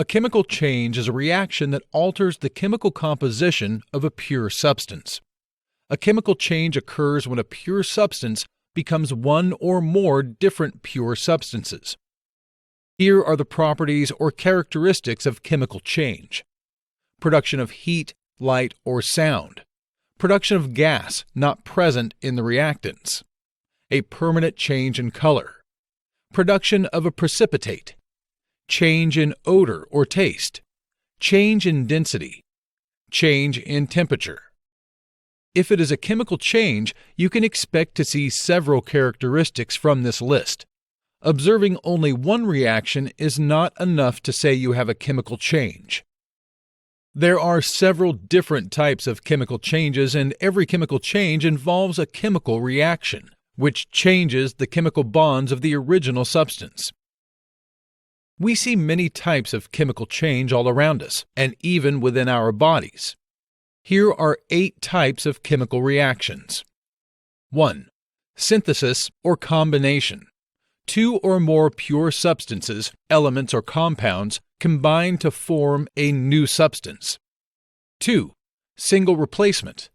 A chemical change is a reaction that alters the chemical composition of a pure substance. A chemical change occurs when a pure substance becomes one or more different pure substances. Here are the properties or characteristics of chemical change: production of heat, light, or sound, production of gas not present in the reactants, a permanent change in color, production of a precipitate, change in odor or taste, change in density, change in temperature. If it is a chemical change, you can expect to see several characteristics from this list. Observing only one reaction is not enough to say you have a chemical change. There are several different types of chemical changes, and every chemical change involves a chemical reaction, which changes the chemical bonds of the original substance. We see many types of chemical change all around us, and even within our bodies. Here are 8 types of chemical reactions. 1. Synthesis or combination. 2 or more pure substances, elements, or compounds combine to form a new substance. 2. Single replacement.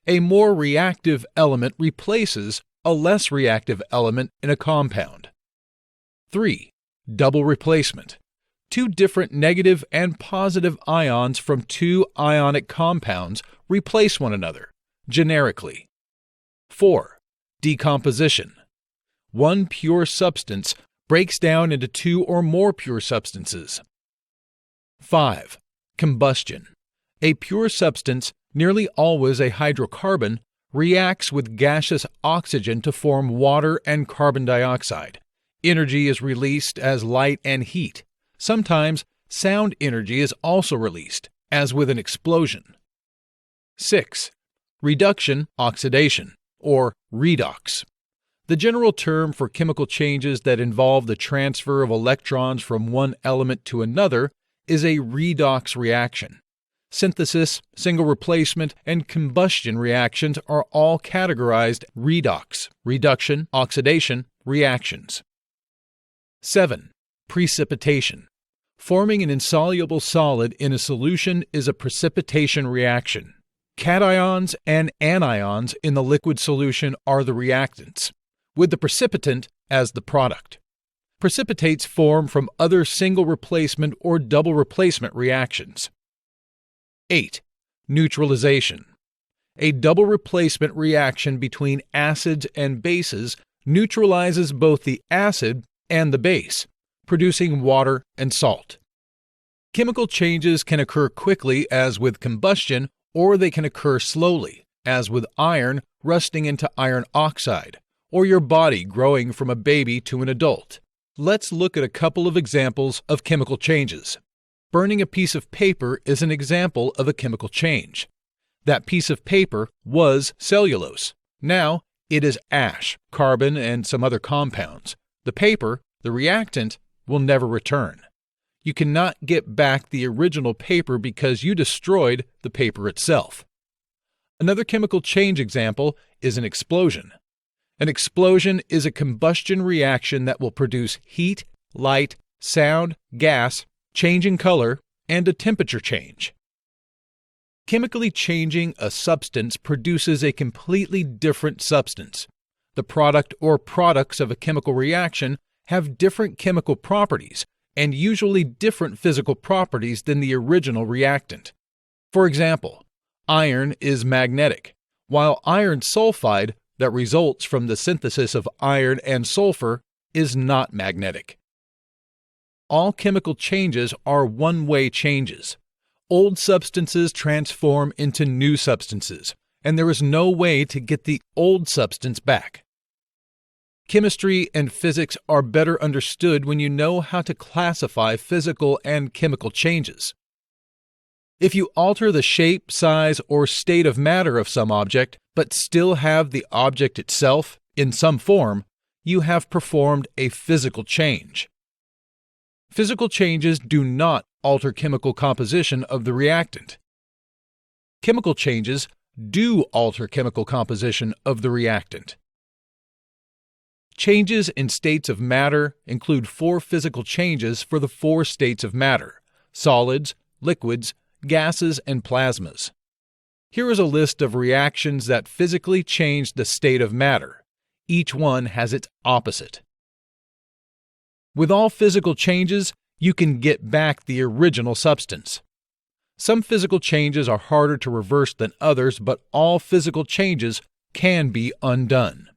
A more reactive element replaces a less reactive element in a compound. 3. Double replacement. 2 different negative and positive ions from 2 ionic compounds replace one another, generically. 4. Decomposition. 1 pure substance breaks down into 2 or more pure substances. 5. Combustion. A pure substance, nearly always a hydrocarbon, reacts with gaseous oxygen to form water and carbon dioxide. Energy is released as light and heat. Sometimes sound energy is also released, as with an explosion. 6. Reduction oxidation, or redox. The general term for chemical changes that involve the transfer of electrons from one element to another is a redox reaction. Synthesis, single replacement, and combustion reactions are all categorized redox, reduction, oxidation reactions. 7. Precipitation. Forming an insoluble solid in a solution is a precipitation reaction. Cations and anions in the liquid solution are the reactants, with the precipitant as the product. Precipitates form from other single replacement or double replacement reactions. 8. Neutralization. A double replacement reaction between acids and bases neutralizes both the acid and the base, producing water and salt. Chemical changes can occur quickly, as with combustion, or they can occur slowly, as with iron rusting into iron oxide, or your body growing from a baby to an adult. Let's look at a couple of examples of chemical changes. Burning a piece of paper is an example of a chemical change. That piece of paper was cellulose. Now it is ash, carbon, and some other compounds. The paper, the reactant, will never return. You cannot get back the original paper because you destroyed the paper itself. Another chemical change example is an explosion. An explosion is a combustion reaction that will produce heat, light, sound, gas, change in color, and a temperature change. Chemically changing a substance produces a completely different substance. The product or products of a chemical reaction have different chemical properties and usually different physical properties than the original reactant. For example, iron is magnetic, while iron sulfide that results from the synthesis of iron and sulfur is not magnetic. All chemical changes are one-way changes. Old substances transform into new substances, and there is no way to get the old substance back. Chemistry and physics are better understood when you know how to classify physical and chemical changes. If you alter the shape, size, or state of matter of some object, but still have the object itself in some form, you have performed a physical change. Physical changes do not alter chemical composition of the reactant. Chemical changes do alter chemical composition of the reactant. Changes in states of matter include 4 physical changes for the 4 states of matter: solids, liquids, gases, and plasmas. Here is a list of reactions that physically change the state of matter. Each one has its opposite. With all physical changes, you can get back the original substance. Some physical changes are harder to reverse than others, but all physical changes can be undone.